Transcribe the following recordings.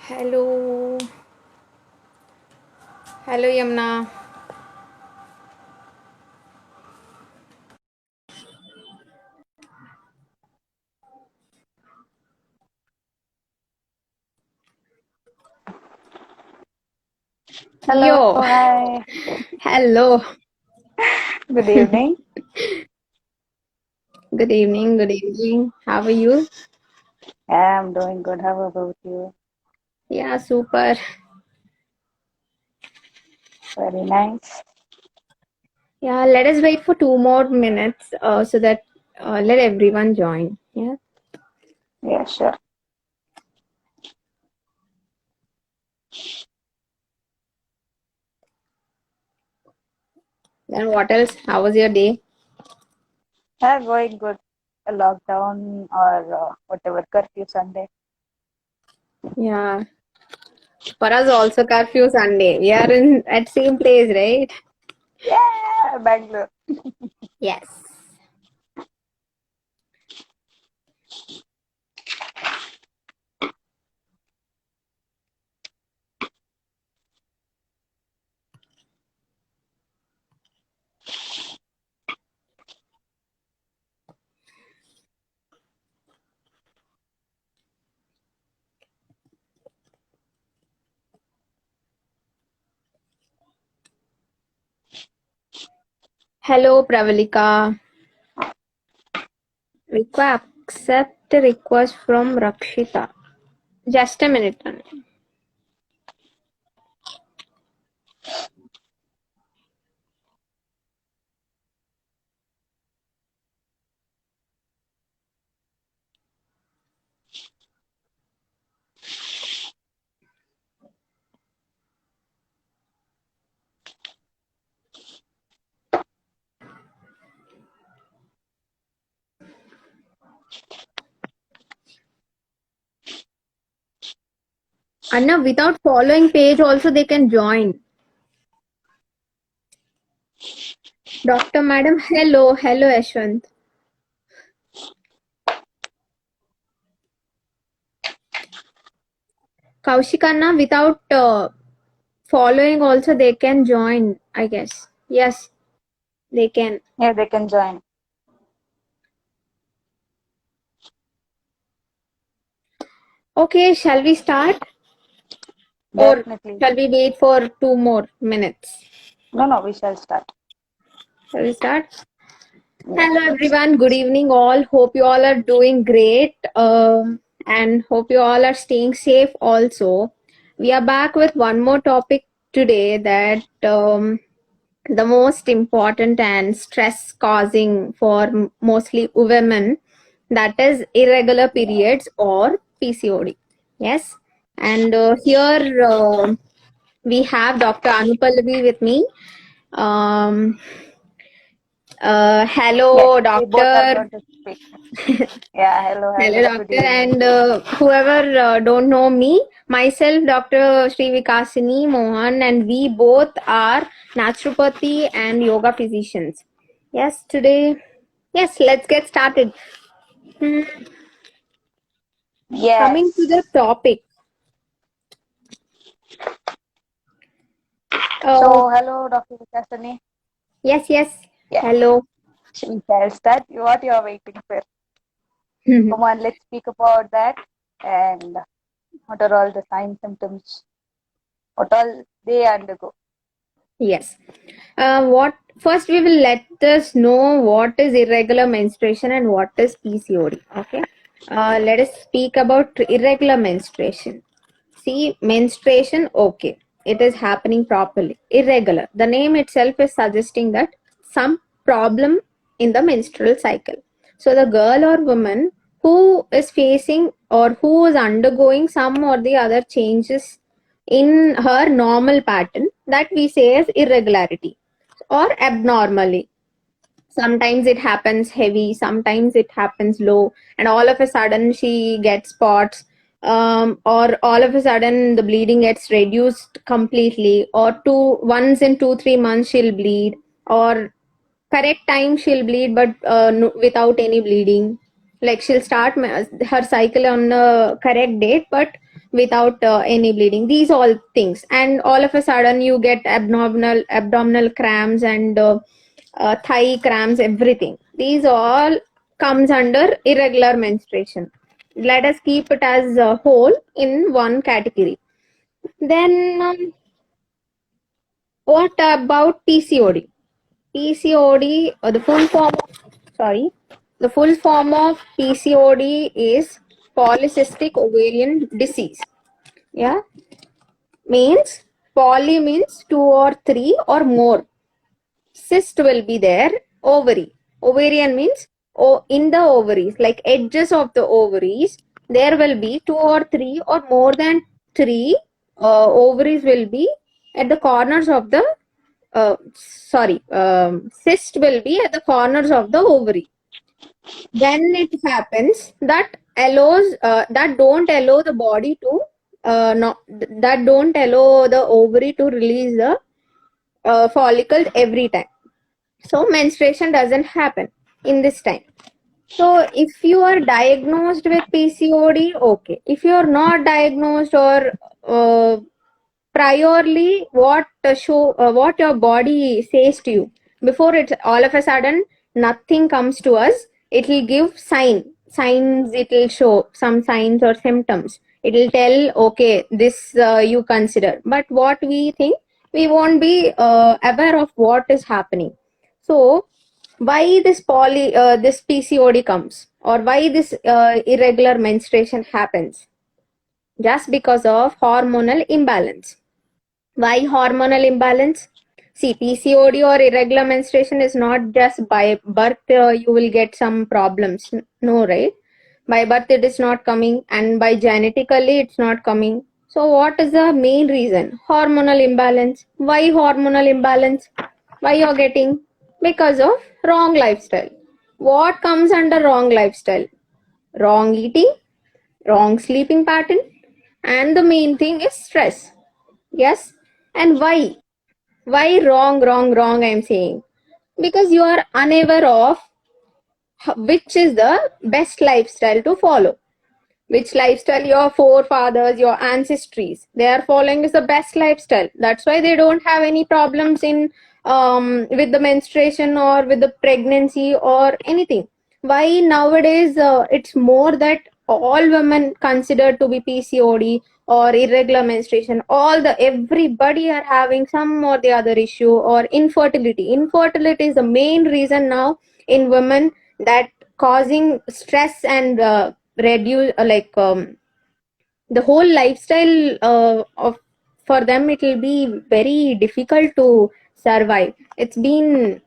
Hello, hello Yamna. Hello, Yo, hi. hello. Good evening. Good evening, good evening. How are you? Yeah, I'm doing good. How about you? Yeah, super. Very nice. Yeah, let us wait for 2 more minutes so that let everyone join. Yeah. Yeah, sure. Then what else? How was your day? Yeah, going good. A lockdown or whatever curfew Sunday. Yeah. For us also curfew Sunday. We are in at same place, right? Yeah, Bangalore. Yes. Hello, Pravalika. Accept a request from Rakshita. Just a minute. Tanu. Anna, without following page also they can join. Dr. Madam, hello, hello Ashwant. Kaushik Anna, without following also they can join, I guess. Yes, they can. Yeah, they can join. Okay, shall we start? Or Definitely. shall we wait for 2 more minutes? No, no, we shall start. Shall we start? Yeah. Hello everyone, good evening all. Hope you all are doing great and hope you all are staying safe also. We are back with one more topic today that the most important and stress causing for mostly women, that is irregular periods or PCOD. Yes, and here we have Dr. Anupallavi with me. um, Yes, Hello we both are doctor. going to speak. Yeah, hello, Hello hello. Good doctor, evening. and whoever don't know me, myself Dr. Sri Vikasini Mohan, and we both are naturopathy and yoga physicians. Yes, today, yes, let's get started. Hmm, Coming to the Yes. topic. Uh, So, hello, Dr. Vikasani. yes, yes. Yeah, Hello. we shall start. What you are waiting for? Come on, let's speak about that. And what are all the signs, symptoms? What all they undergo? Yes. What first we will let us know what is irregular menstruation and what is PCOD. Okay. Let us speak about irregular menstruation. See, menstruation, okay, it is happening properly. Irregular. The name itself is suggesting that some problem in the menstrual cycle. So the girl or woman who is facing or who is undergoing some or the other changes in her normal pattern, that we say as irregularity or abnormally. Sometimes it happens heavy, sometimes it happens low, and all of a sudden she gets spots, or all of a sudden the bleeding gets reduced completely, or two once in 2 3 months she'll bleed, or correct time she'll bleed but no, without any bleeding. Like she'll start her cycle on the correct date, but without any bleeding, these all things, and all of a sudden you get abdominal cramps and thigh cramps, everything, these all comes under irregular menstruation. Let us keep it as a whole in one category. Then what about PCOD? PCOD, the full form of PCOD is polycystic ovarian disease. Yeah, means poly means 2 or 3 or more. Cyst will be there, ovary. Ovarian means in the ovaries, like edges of the ovaries, there will be 2 or 3 or more than 3 ovaries will be at the corners of the cyst will be at the corners of the ovary. Then it happens that that don't allow the body to that don't allow the ovary to release the follicles every time. So menstruation doesn't happen in this time. So if you are diagnosed with PCOD, okay. If you are not diagnosed, or priorly what what your body says to you, before it all of a sudden nothing comes to us, it will give signs, it will show some signs or symptoms, it will tell, okay, this you consider. But what we think, we won't be aware of what is happening. So why this PCOD comes, or why this irregular menstruation happens? Just because of hormonal imbalance. Why hormonal imbalance? See, PCOD or irregular menstruation is not just by birth you will get some problems. No, right? By birth it is not coming, and by genetically it's not coming. So what is the main reason? Hormonal imbalance. Why hormonal imbalance? Why you're getting? Because of wrong lifestyle. What comes under wrong lifestyle? Wrong eating, wrong sleeping pattern, and the main thing is stress. Yes. And why? Why wrong, I'm saying? Because you are unaware of which is the best lifestyle to follow. Which lifestyle your forefathers, your ancestries, they are following is the best lifestyle. That's why they don't have any problems in with the menstruation or with the pregnancy or anything. Why nowadays it's more that all women considered to be PCOD or irregular menstruation, everybody are having some or the other issue, or infertility is the main reason now in women, that causing stress and reduce the whole lifestyle of for them, it will be very difficult to survive. It's been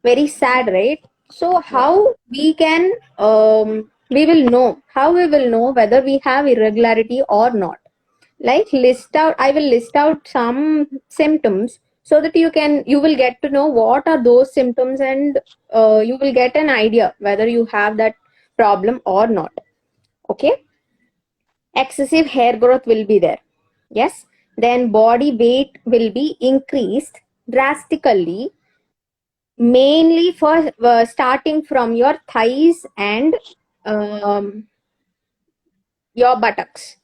very sad, right? So how we can we will know whether we have irregularity or not? Like, I will list out some symptoms, so that you will get to know what are those symptoms, and you will get an idea whether you have that problem or not. Okay. Excessive hair growth will be there. Yes. Then body weight will be increased drastically, mainly for starting from your thighs and your buttocks.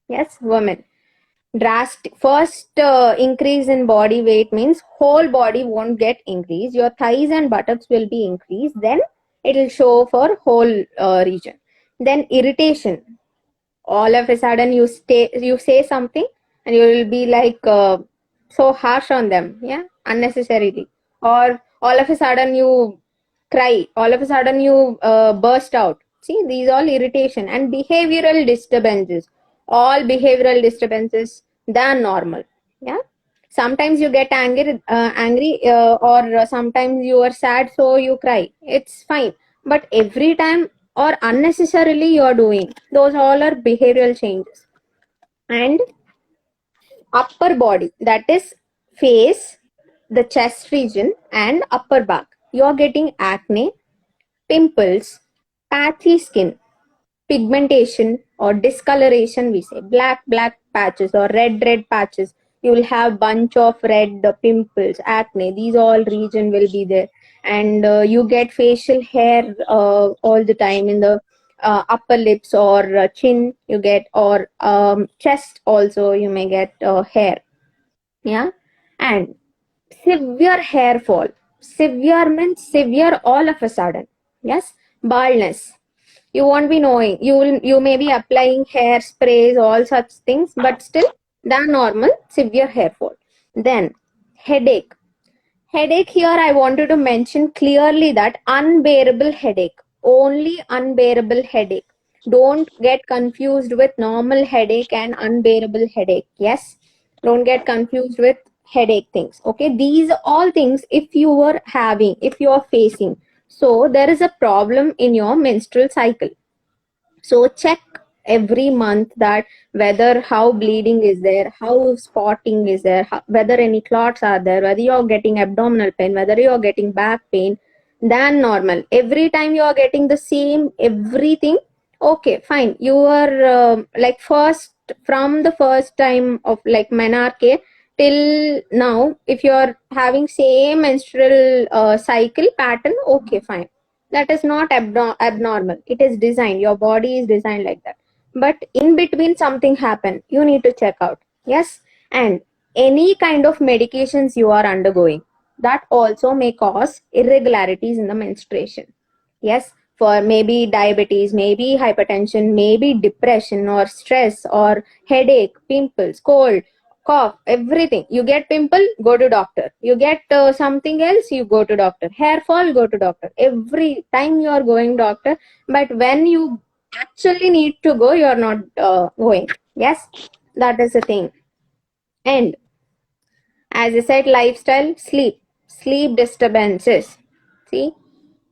Yes, women. First increase in body weight means whole body won't get increased. Your thighs and buttocks will be increased. Then it will show for whole region. Then irritation. All of a sudden you say something, and you will be like so harsh on them, yeah, unnecessarily. Or all of a sudden you cry, all of a sudden you burst out. See, these all irritation. And behavioral disturbances, all behavioral disturbances, they are normal. Yeah, sometimes you get angry, or sometimes you are sad, so you cry, it's fine. But every time or unnecessarily you are doing, those all are behavioral changes. And upper body, that is face, the chest region and upper back, you are getting acne, pimples, patchy skin, pigmentation or discoloration, we say black patches or red patches. You will have bunch of red pimples, acne, these all region will be there. And you get facial hair all the time in the upper lips or chin you get, or chest also you may get hair. Yeah. And severe hair fall. Severe means severe all of a sudden. Yes. Baldness. You won't be knowing. You may be applying hair sprays, all such things, but still than normal, severe hair fall. Then headache. Headache, here I wanted to mention clearly that unbearable headache. Only unbearable headache. Don't get confused with normal headache and unbearable headache. Yes. Don't get confused with headache things. Okay. These all things, if you are having, if you are facing, so there is a problem in your menstrual cycle. So check every month that whether how bleeding is there, how spotting is there, whether any clots are there, whether you're getting abdominal pain, whether you're getting back pain, than normal. Every time you are getting the same everything, okay, fine. You are like first, from the first time of like menarche till now, if you are having same menstrual cycle pattern, okay, fine, that is not abnormal. It is designed, your body is designed like that. But in between something happened, you need to check out. Yes. And any kind of medications you are undergoing, that also may cause irregularities in the menstruation. Yes. For maybe diabetes, maybe hypertension, maybe depression or stress or headache, pimples, cold, cough, everything. You get pimple, go to doctor. You get something else, you go to doctor. Hair fall, go to doctor. Every time you are going doctor, but when you actually need to go, you are not going. Yes, that is the thing. And as I said, lifestyle, sleep disturbances. See,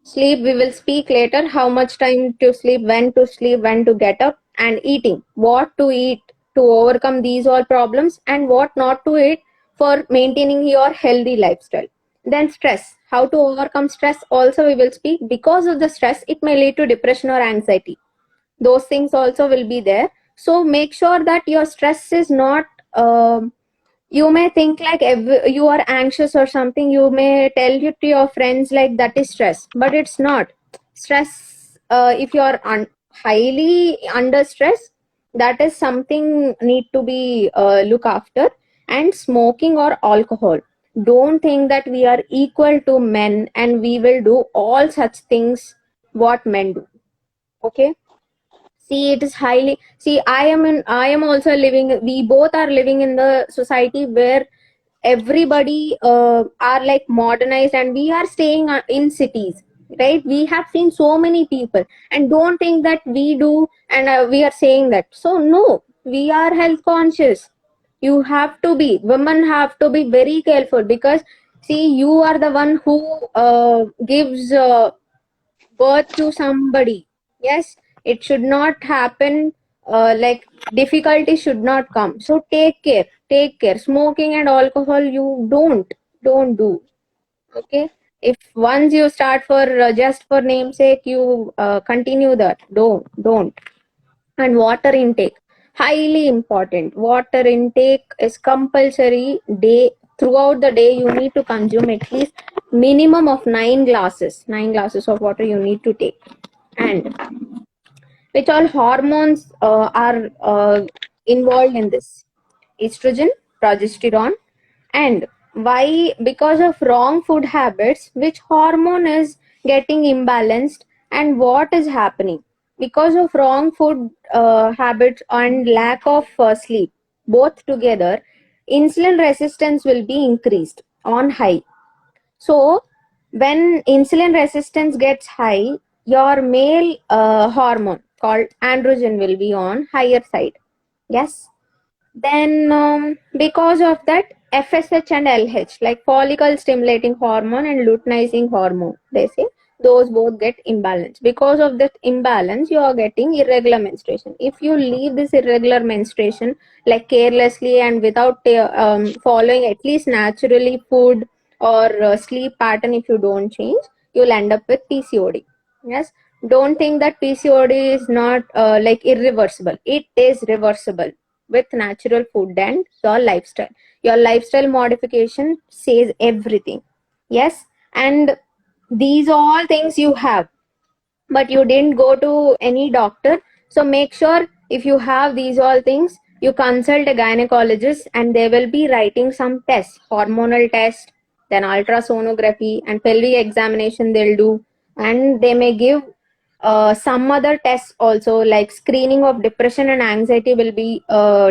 sleep, we will speak later, how much time to sleep, when to get up, and eating, what to eat to overcome these all problems, and what not to eat for maintaining your healthy lifestyle. Then stress, how to overcome stress also we will speak. Because of the stress, it may lead to depression or anxiety. Those things also will be there. So make sure that your stress is not you may think like you are anxious or something, you may tell you to your friends like that is stress, but it's not stress. If you are highly under stress, that is something need to be look after. And smoking or alcohol, don't think that we are equal to men and we will do all such things what men do. Okay. See, it is highly, see, I am also living, we both are living in the society where everybody are like modernized, and we are staying in cities, right? We have seen so many people, and don't think that we do, and we are saying that, so no, we are health conscious. You have to be, women have to be very careful, because see, you are the one who gives birth to somebody. Yes, it should not happen, like difficulty should not come. So take care. Smoking and alcohol, you don't do. Okay. If once you start for just for namesake, you continue that. Don't. And water intake, highly important. Water intake is compulsory. Day, throughout the day you need to consume at least minimum of 9 glasses of water you need to take. And which all hormones are involved in this? Estrogen, progesterone. And why? Because of wrong food habits, which hormone is getting imbalanced, and what is happening? Because of wrong food habits and lack of sleep, both together, insulin resistance will be increased on high. So when insulin resistance gets high, your male hormone called androgen will be on higher side. Yes. Then because of that, FSH and LH, like follicle stimulating hormone and luteinizing hormone, they say, those both get imbalanced. Because of that imbalance, you are getting irregular menstruation. If you leave this irregular menstruation like carelessly and without following at least naturally food or sleep pattern, if you don't change, you'll end up with PCOD. Yes. Don't think that PCOD is not like irreversible. It is reversible with natural food and your lifestyle. Your lifestyle modification says everything. Yes. And these all things you have. but you didn't go to any doctor. So make sure if you have these all things, you consult a gynecologist and they will be writing some tests, hormonal test, then ultrasonography and pelvic examination they'll do. And they may give some other tests also, like screening of depression and anxiety will be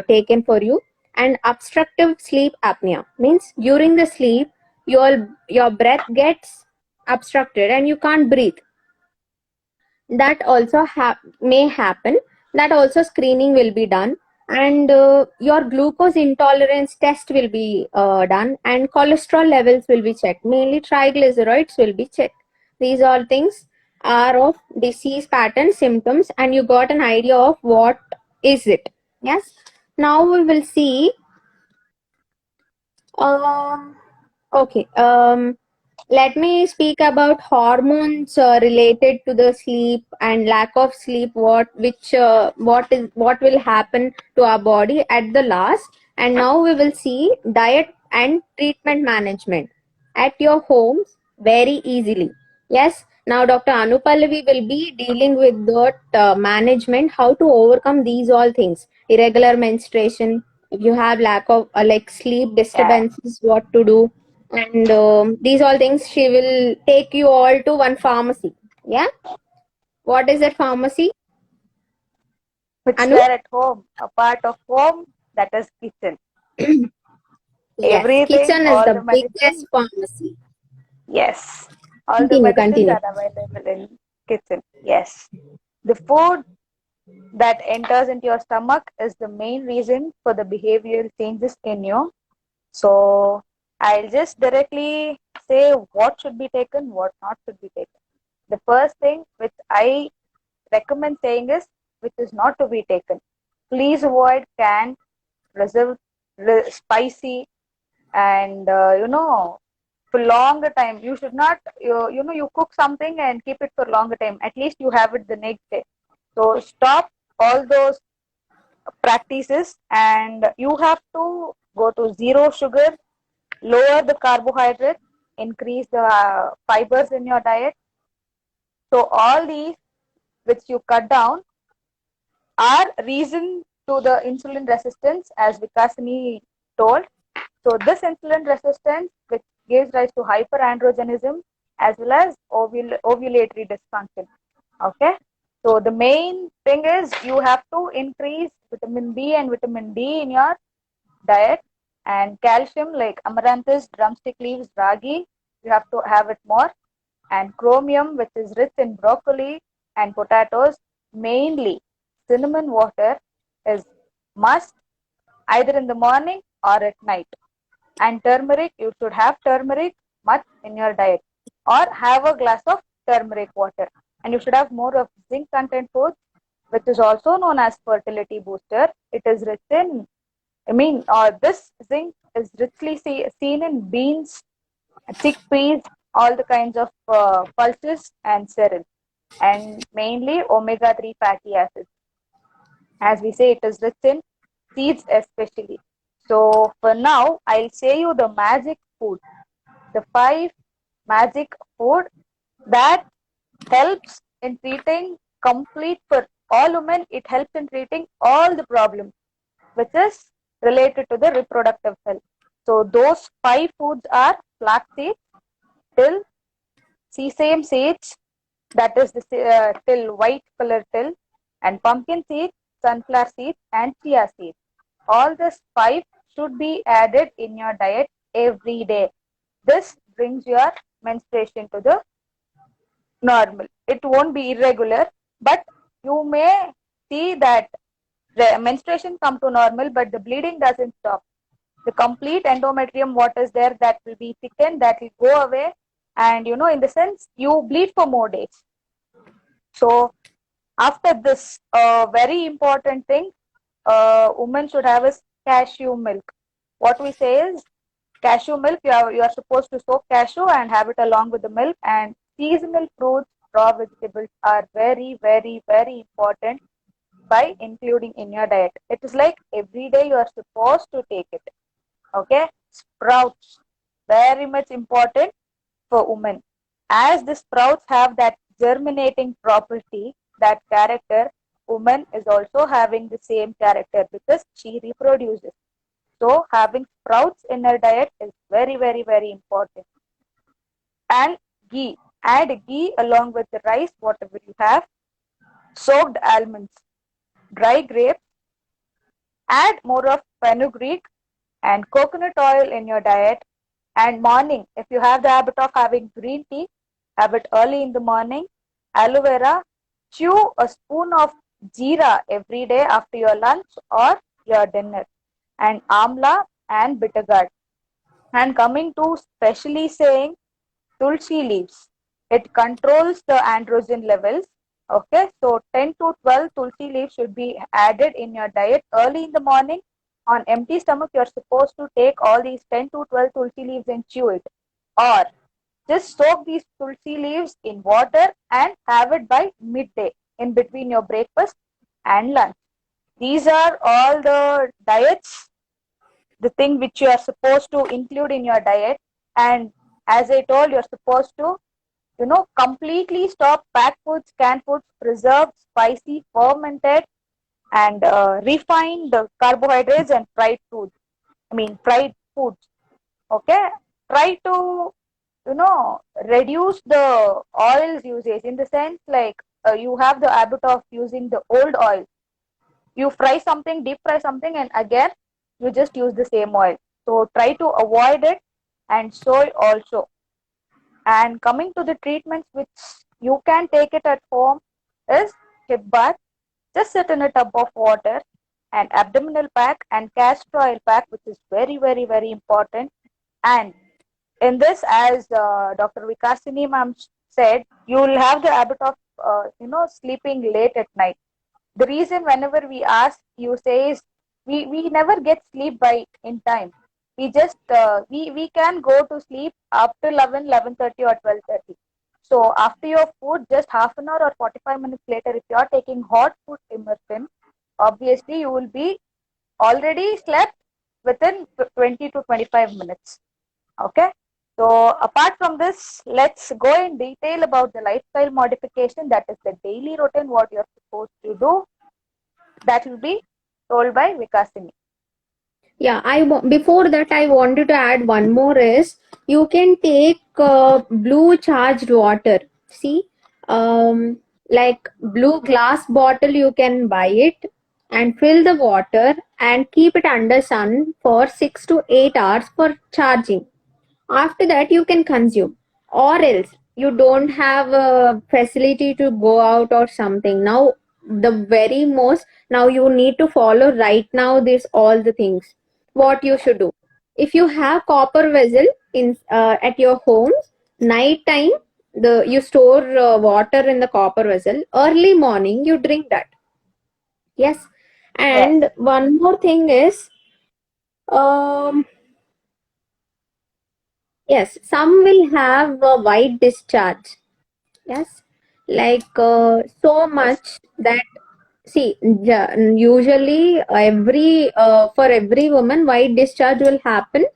taken for you. And obstructive sleep apnea means during the sleep, your breath gets obstructed and you can't breathe. That also may happen. That also screening will be done, and your glucose intolerance test will be done, and cholesterol levels will be checked. Mainly triglycerides will be checked. These all things are of disease pattern symptoms, and you got an idea of what is it. Yes, now we will see. Okay. Let me speak about hormones related to the sleep and lack of sleep. What will happen to our body at the last. And now we will see diet and treatment management at your homes very easily. Yes. Now Dr. Anupallavi will be dealing with that management, how to overcome these all things: irregular menstruation, if you have lack of like sleep Yeah. disturbances, what to do. And these all things she will take you all to one pharmacy. Yeah, what is that pharmacy, Which Anu? there at home, a part of home, that is kitchen. Yes, Everything, kitchen is all the the biggest medicine, pharmacy. yes. All the Continue, medicines continue. are available in kitchen. Yes. The food that enters into your stomach is the main reason for the behavioral changes in you. So I'll just directly say what should be taken, what not should be taken. The first thing which I recommend saying is which is not to be taken. Please avoid canned, reserved, spicy, and for longer time. You should not you cook something and keep it for longer time. At least you have it the next day. So stop all those practices, and you have to go to zero sugar, lower the carbohydrates, increase the fibers in your diet. So all these which you cut down are reason to the insulin resistance, as Vikasini told. So this insulin resistance, which gives rise to hyperandrogenism as well as ovulatory dysfunction. Okay. So the main thing is you have to increase vitamin B and vitamin D in your diet, and calcium like amaranthus, drumstick leaves, ragi, you have to have it more, and chromium, which is rich in broccoli and potatoes. Mainly cinnamon water is must, either in the morning or at night. And turmeric, you should have turmeric much in your diet, or have a glass of turmeric water. And you should have more of zinc content foods, which is also known as fertility booster. It is rich in, this zinc is richly seen in beans, chickpeas, all the kinds of pulses and cereals, and mainly omega-3 fatty acids. As we say, it is rich in seeds especially. So for now, I'll say you the magic food, the 5 magic food that helps in treating complete for all women. It helps in treating all the problems which is related to the reproductive health. So those 5 foods are flaxseed, till, sesame seeds, that is the till, white color till, and pumpkin seeds, sunflower seeds, and chia seeds. All these 5 should be added in your diet every day. This brings your menstruation to the normal. It won't be irregular, but you may see that the menstruation come to normal, but the bleeding doesn't stop. The complete endometrium, what is there, that will be thickened, that will go away, and in the sense you bleed for more days. So after this, very important thing, women should have is cashew milk. What we say is cashew milk. You are supposed to soak cashew and have it along with the milk. And seasonal fruits, raw vegetables are very, very, very important by including in your diet. It is like every day you are supposed to take it. Okay, sprouts, very much important for women, as the sprouts have that germinating property, that character, woman is also having the same character because she reproduces. So having sprouts in her diet is very, very, very important. And ghee. Add ghee along with the rice, whatever you have. Soaked almonds, dry grapes. Add more of fenugreek and coconut oil in your diet. And morning, if you have the habit of having green tea, have it early in the morning. Aloe vera, chew a spoon of jeera every day after your lunch or your dinner. And amla and bitter gourd. And coming to specially saying tulsi leaves, it controls the androgen levels. Okay, so 10 to 12 tulsi leaves should be added in your diet early in the morning. On empty stomach, you're supposed to take all these 10 to 12 tulsi leaves and chew it. Or just soak these tulsi leaves in water and have it by midday in between your breakfast and lunch. These are all the diets, the thing which you are supposed to include in your diet. And as I told, you're supposed to, completely stop packed foods, canned foods, preserved, spicy, fermented, and refined carbohydrates and fried foods. Okay, try to reduce the oils usage, in the sense like you have the habit of using the old oil. You fry something, deep fry something, and again you just use the same oil. So try to avoid it, and soy also. And coming to the treatments which you can take it at home is hip bath. Just sit in a tub of water, and abdominal pack and castor oil pack, which is very, very, very important. And in this, as Dr. Vikasini ma'am said, you will have the habit of sleeping late at night. The reason whenever we ask, you say is we never get sleep by in time. We just we can go to sleep up to 11:30 or 12:30. So after your food, just half an hour or 45 minutes later, if you are taking hot food immersion, obviously you will be already slept within 20 to 25 minutes. Okay. So apart from this, let's go in detail about the lifestyle modification, that is the daily routine, what you're supposed to do. That will be told by Vikasini. Yeah, before that I wanted to add one more is you can take blue charged water. See, like blue glass bottle, you can buy it and fill the water and keep it under sun for 6 to 8 hours for charging. After that you can consume, or else you don't have a facility to go out or something. Now the very most, now you need to follow right now this all the things what you should do. If you have copper vessel in at your homes, night time the you store water in the copper vessel, early morning you drink that. Yes. Yes. And one more thing is, um yes, some will have a white discharge. Yes, like so Yes. much that, see, usually for every woman, white discharge will happen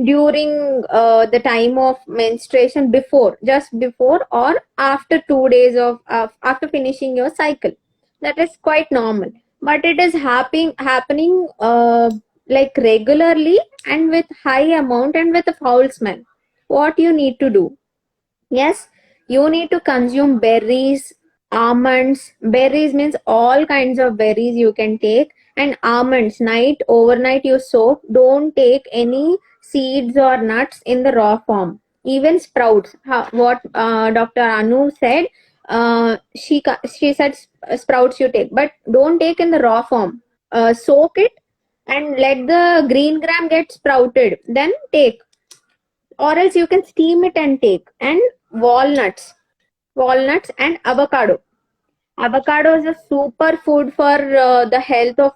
during the time of menstruation, before, just before or after 2 days of after finishing your cycle. That is quite normal, but it is happening like regularly and with high amount and with a foul smell. What you need to do? Yes, you need to consume berries, almonds. Berries means all kinds of berries you can take, and almonds. Overnight you soak. Don't take any seeds or nuts in the raw form. Even sprouts. What Dr. Anu said, she said sprouts you take, but don't take in the raw form. Soak it and let the green gram get sprouted. Then take, or else you can steam it and take. And walnuts and avocado is a super food for the health of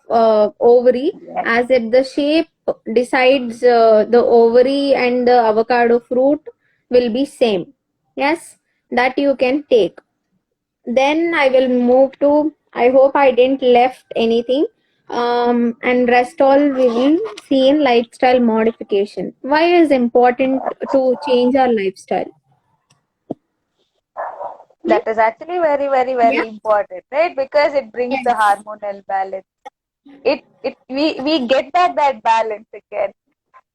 ovary, Yes. as it the shape decides the ovary, and the avocado fruit will be same. Yes, that you can take. Then I will move to, I hope I didn't left anything. And rest all we will see in lifestyle modification. Why is important to change our lifestyle? That is actually very, very, very Yeah. important, right? Because it brings the Yes. hormonal balance. We get back that balance again.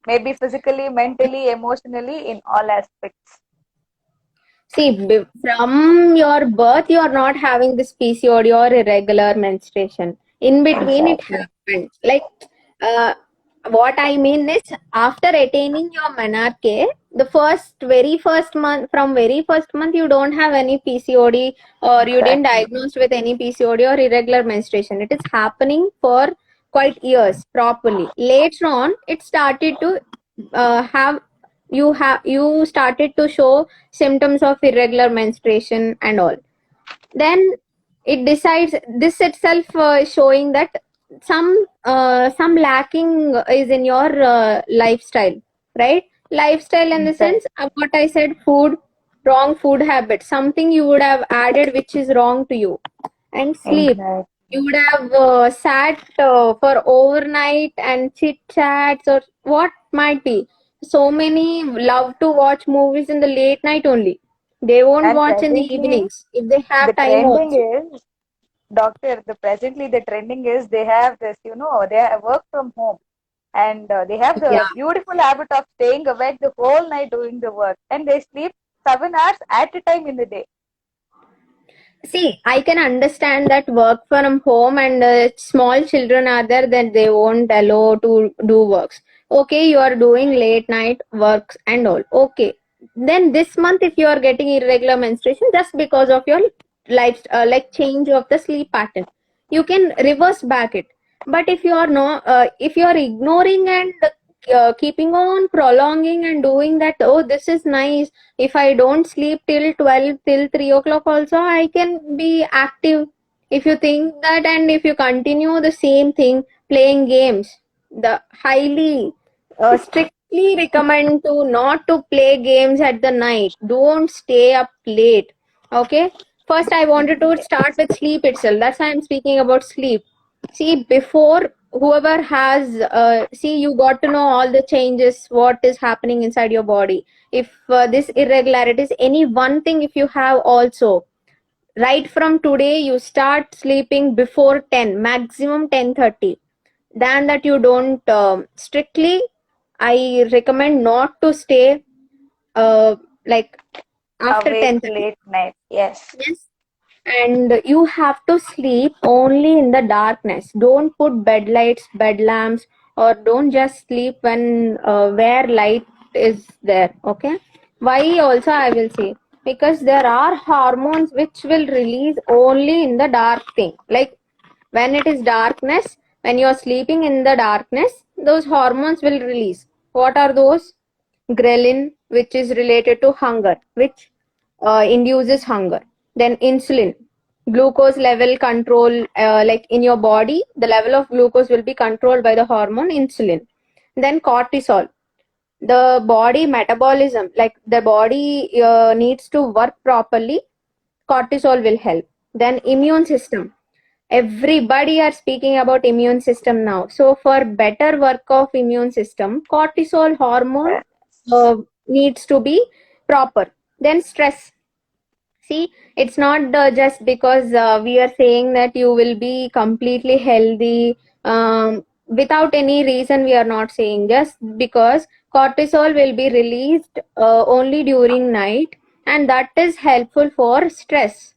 Maybe physically, mentally, emotionally, in all aspects. See, from your birth, you are not having this PCOD or irregular menstruation. In between, it Exactly. happened. Like, uh, what I mean is, after attaining your menarche, the very first month, from very first month, you don't have any PCOD or you didn't Exactly. diagnosed with any PCOD or irregular menstruation. It is happening for quite years properly. Later on, it started to have you started to show symptoms of irregular menstruation and all. Then it decides this itself showing that some lacking is in your lifestyle, right? Lifestyle in the Exactly. sense of what I said, food, wrong food habits, something you would have added which is wrong to you. And sleep, Exactly. you would have sat for overnight and chit chats or what might be. So many love to watch movies in the late night only. They won't And watch in the presently, evenings if they the have time trending also. is, doctor, the trending is they have this, they have work from home and they have Yeah. the beautiful habit of staying awake the whole night doing the work and they sleep 7 hours at a time in the day. See, I can understand that work from home and small children are there that they won't allow to do works. Okay, you are doing late night works and all. Okay. Then this month, if you are getting irregular menstruation just because of your life, like change of the sleep pattern, you can reverse back it. But if you are not, if you are ignoring and keeping on prolonging and doing that, oh, this is nice, if I don't sleep till 12 till 3 o'clock also I can be active. If you think that and if you continue the same thing, playing games, the highly strictly recommend to not to play games at the night. Don't stay up late. Okay, first I wanted to start with sleep itself. That's why I'm speaking about sleep. See, before whoever has see, you got to know all the changes what is happening inside your body. If this irregularities, any one thing if you have also, right from today you start sleeping before 10, maximum 10:30. Than that you don't strictly, I recommend not to stay uh, like after Awake 10:30. late night. Yes. Yes. And you have to sleep only in the darkness. Don't put bed lights, bed lamps, or don't just sleep when where light is there. Okay, why also I will say, because there are hormones which will release only in the dark thing, like when it is darkness, when you are sleeping in the darkness, those hormones will release. What are those? Ghrelin, which is related to hunger, which induces hunger. Then insulin, glucose level control, like in your body, the level of glucose will be controlled by the hormone insulin. Then cortisol, the body metabolism, like the body needs to work properly, cortisol will help. Then immune system, everybody are speaking about immune system now, so for better work of immune system, cortisol hormone uh, needs to be proper. Then stress. See, it's not just because we are saying that you will be completely healthy without any reason. We are not saying just because cortisol will be released only during night, and that is helpful for stress.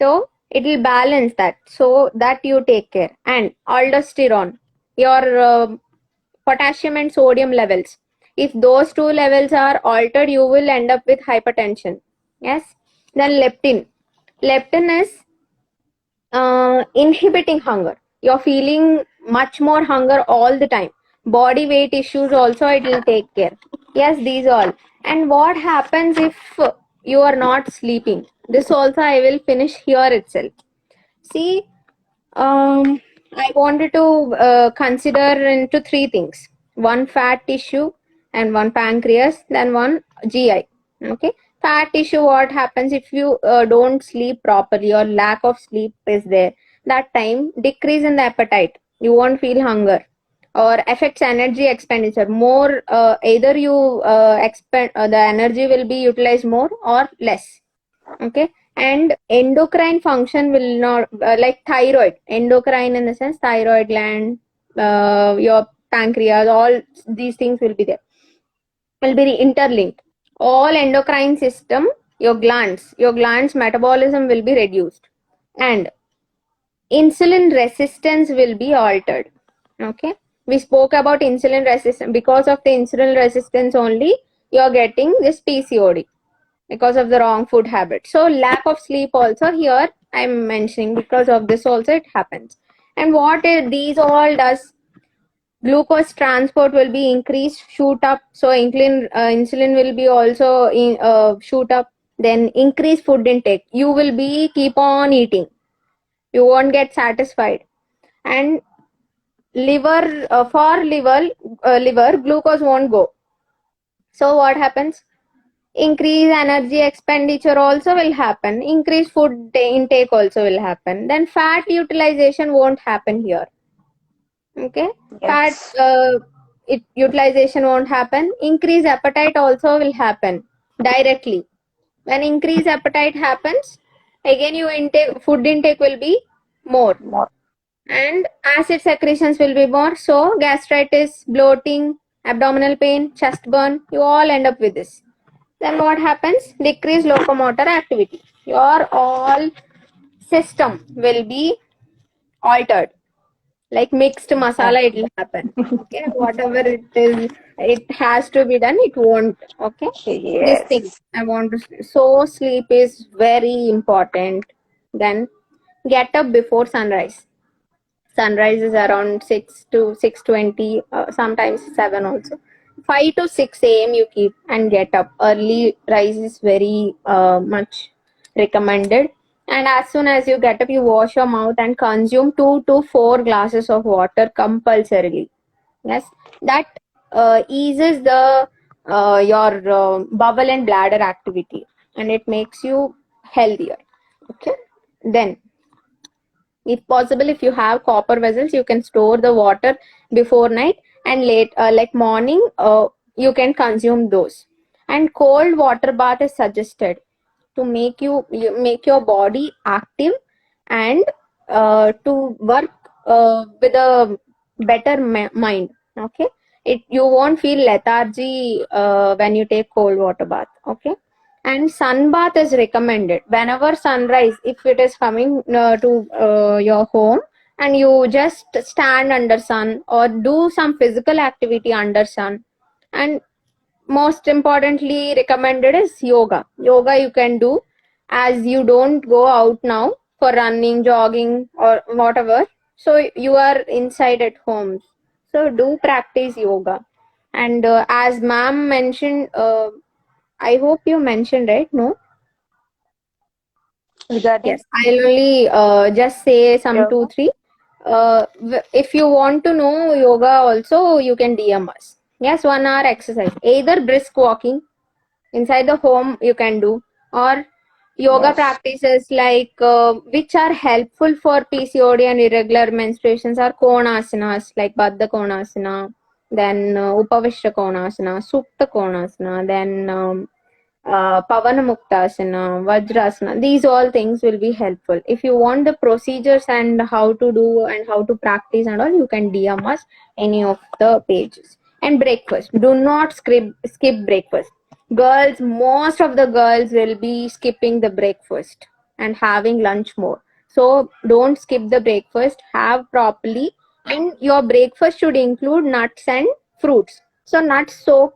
So it will balance that, so that you take care. And aldosterone, your potassium and sodium levels. If those two levels are altered, you will end up with hypertension. Yes. Then leptin. Leptin is inhibiting hunger. You're feeling much more hunger all the time. Body weight issues also it will take care. Yes, these all. And what happens if you are not sleeping? This also I will finish here itself. See, I wanted to consider into three things: one fat tissue, and one pancreas, then one GI. Okay, fat tissue. What happens if you don't sleep properly or lack of sleep is there? That time decrease in the appetite. You won't feel hunger, or affects energy expenditure more. Either you expend the energy will be utilized more or less. Okay, and endocrine function will not, like thyroid, endocrine in the sense thyroid gland, your pancreas, all these things will be there, will be interlinked. All endocrine system, your glands metabolism will be reduced, and insulin resistance will be altered. Okay, we spoke about insulin resistance. Because of the insulin resistance only, you're getting this PCOD, because of the wrong food habit. So lack of sleep also here I'm mentioning, because of this also it happens. And what these all does, glucose transport will be increased, shoot up. So insulin will be also shoot up. Then increase food intake, you will be keep on eating, you won't get satisfied. And liver glucose won't go. So what happens, increase energy expenditure also will happen, increase food intake also will happen, then fat utilization won't happen here. Okay, fat Yes. utilization won't happen, increase appetite also will happen directly. When increase appetite happens, again your intake, food intake will be more, More. and acid secretions will be more. So gastritis, bloating, abdominal pain, chest burn, you all end up with this. Then what happens, decrease locomotor activity, your all system will be altered, like mixed masala it will happen. Okay, whatever it is, it has to be done, it won't. Okay, this thing Yes. I want to say. So sleep is very important. Then get up before sunrise. Sunrise is around 6 to 6:20, sometimes 7 also. 5 to 6 a.m. you keep and get up. Early rise is very much recommended. And as soon as you get up, you wash your mouth and consume 2 to 4 glasses of water compulsorily. Yes, that eases the your bowel and bladder activity, and it makes you healthier. Okay, then if possible, if you have copper vessels, you can store the water before night, and late like morning you can consume those. And cold water bath is suggested to make your body active, and to work with a better mind. Okay, it, you won't feel lethargy when you take cold water bath. Okay, and sun bath is recommended whenever sunrise, if it is coming to your home, and you just stand under sun or do some physical activity under sun. And most importantly recommended is yoga you can do, as you don't go out now for running, jogging, or whatever. So you are inside at home, so do practice yoga. And as ma'am mentioned, I hope you mentioned, right? No? Regarding Yes, I'll only just say some two, yoga. three. If you want to know yoga also, you can DM us. Yes, 1 hour exercise. Either brisk walking inside the home you can do, or yoga Yes. practices like which are helpful for PCOD and irregular menstruations are konasanas like Baddha Konasana, then Upavishra Konasana, Supta Konasana, then Pavana Muktasana, Vajrasana. These all things will be helpful. If you want the procedures and how to do and how to practice and all, you can DM us any of the pages. And breakfast. Do not skip breakfast. Girls, most of the girls will be skipping the breakfast and having lunch more. So don't skip the breakfast. Have properly, and your breakfast should include nuts and fruits. So nuts soak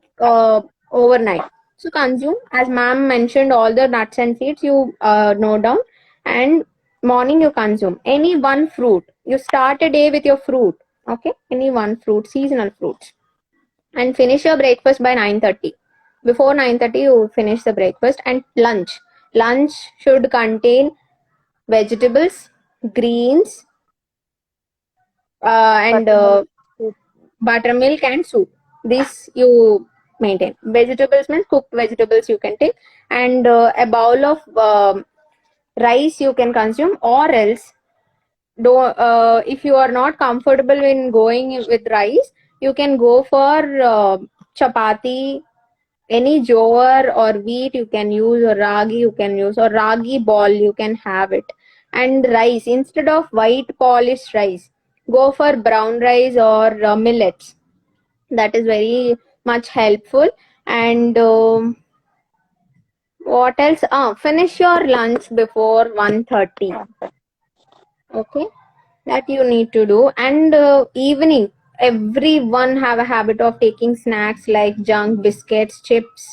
overnight, so consume, as ma'am mentioned, all the nuts and seeds you note down, and morning you consume any one fruit. You start a day with your fruit, okay? Any one fruit, seasonal fruits, and finish your breakfast by 9:30. Before 9:30, you finish the breakfast. And lunch. Lunch should contain vegetables, greens, and Buttermilk. buttermilk and soup. This you maintain. Vegetables means cooked vegetables you can take, and a bowl of rice you can consume, or else do if you are not comfortable in going with rice, you can go for chapati any jowar or wheat you can use, or ragi you can use, or ragi ball you can have it. And rice, instead of white polished rice, go for brown rice or millets. That is very much helpful. And what else? Finish your lunch before 1:30. Okay, that you need to do. And evening, everyone have a habit of taking snacks like junk, biscuits, chips,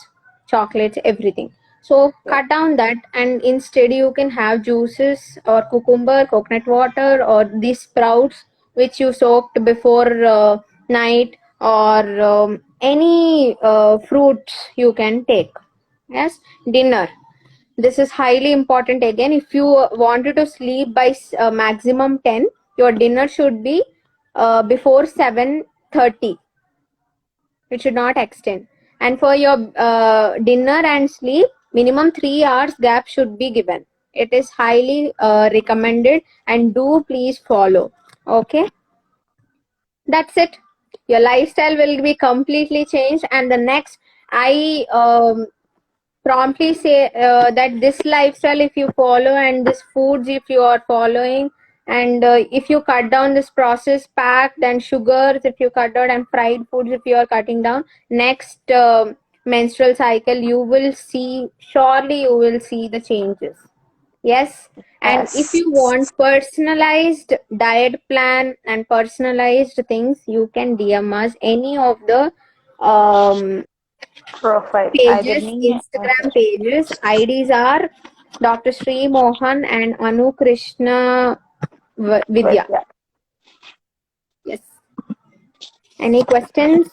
chocolates, everything. So cut down that, and instead you can have juices or cucumber, coconut water, or these sprouts which you soaked before night, or any fruits you can take. Yes, dinner, this is highly important. Again, if you wanted to sleep by maximum 10, your dinner should be before 7:30. It should not extend. And for your dinner and sleep, minimum 3 hours gap should be given. It is highly recommended, and do please follow. Okay, that's it. Your lifestyle will be completely changed. And the next, I promptly say that this lifestyle if you follow, and this foods if you are following, and if you cut down this processed packed and sugars if you cut down, and fried foods if you are cutting down, next menstrual cycle you will see, surely you will see the changes. Yes. And if Yes. you want personalized diet plan and personalized things, you can DM us any of the Profile. Either pages, me or her. Instagram pages. IDs are Dr. Sri Mohan and Anu Krishna Vidya. Yeah. Yes. Any questions?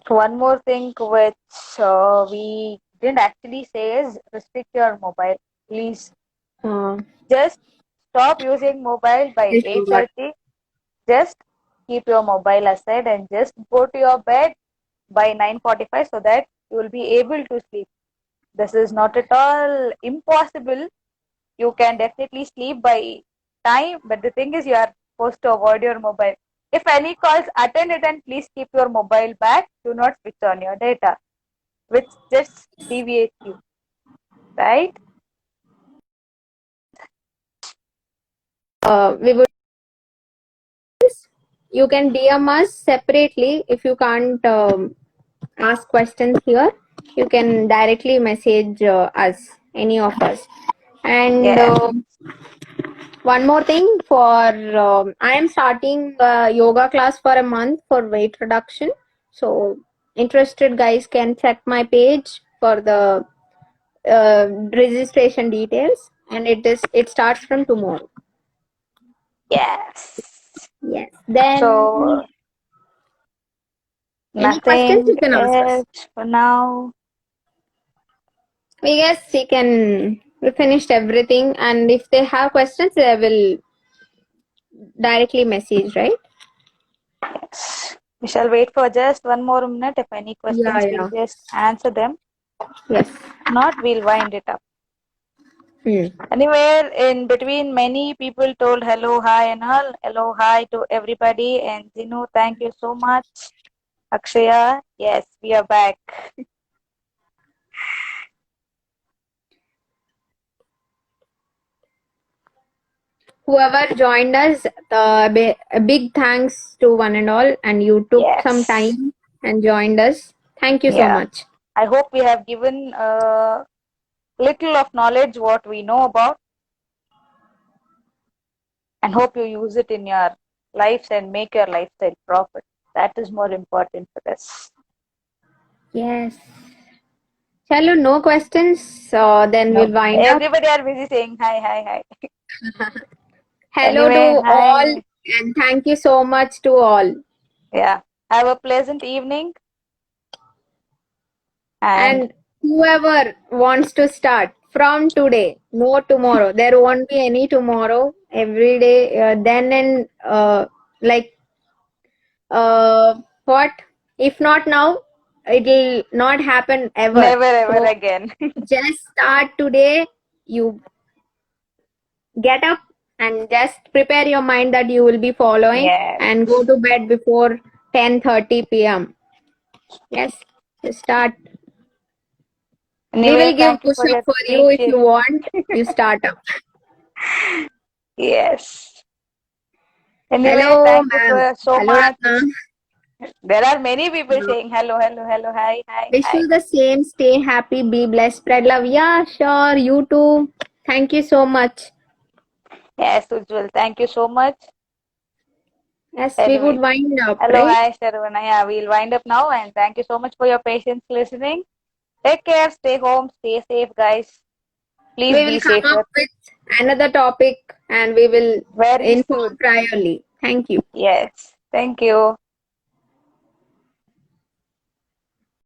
One more thing which we didn't actually say is restrict your mobile. Please just stop using mobile by Yes, you got 8:30. Just keep your mobile aside and just go to your bed by 9:45 so that you will be able to sleep. This is not at all impossible. You can definitely sleep by time, but the thing is you are supposed to avoid your mobile. If any calls, attend it and please keep your mobile back. Do not switch on your data, which just deviates you, right? we would. You can DM us separately if you can't ask questions here. You can directly message us, any of us. And Yeah. one more thing, for I am starting yoga class for a month for weight reduction. So interested guys can check my page for the registration details, and it starts from tomorrow. Yes. Yes. Then So any questions nothing you can ask us. else for now. We guess we finished everything, and if they have questions, they will directly message, right? Yes. We shall wait for just one more minute. If any questions, we'll Yeah. just answer them. Yes. Not, we'll wind it up. Hmm. Anywhere in between, many people told hello, hi, and all. Hello, hi to everybody. And Zinu, thank you so much. Akshaya, yes, we are back. Whoever joined us, a big thanks to one and all, and you took some Yes. time and joined us. Thank you so Yeah. much. I hope we have given little of knowledge what we know about, and hope you use it in your lives and make your lifestyle profit. That is more important for us. Yes. Chalo, no questions. Then No, we'll wind up. everybody are busy saying hi, hi, hi. Hello Anyway, to all, hi. and thank you so much to all. Yeah. Have a pleasant evening. And whoever wants to start from today, no tomorrow, there won't be any tomorrow. Every day, then and like what? If not now, it'll not happen ever. Never ever So again. just start today. You get up and just prepare your mind that you will be following, Yes. and go to bed before 10:30 p.m. Yes, you start. We Anyway, will give thank you for push-up your for you if teaching. you want. You start up. Yes. Anyway, Hello, thank you ma'am. for so Hello, much. Ratna. There are many people Hello. saying hello, hello, hello, hi, hi, Wish hi. you the same. Stay happy, be blessed, spread love. Yeah, sure. You too. Thank you so much. Yes, Ujjwal, thank you so much. Yes, we would Anyway, wind up, hello, right? hi, Sharvana. Yeah, we'll wind up now and thank you so much for your patience listening. Take care, stay home, stay safe, guys. Please We be will come up safer. with another topic and we will Very inform soon. priorly. Thank you. Yes. Thank you.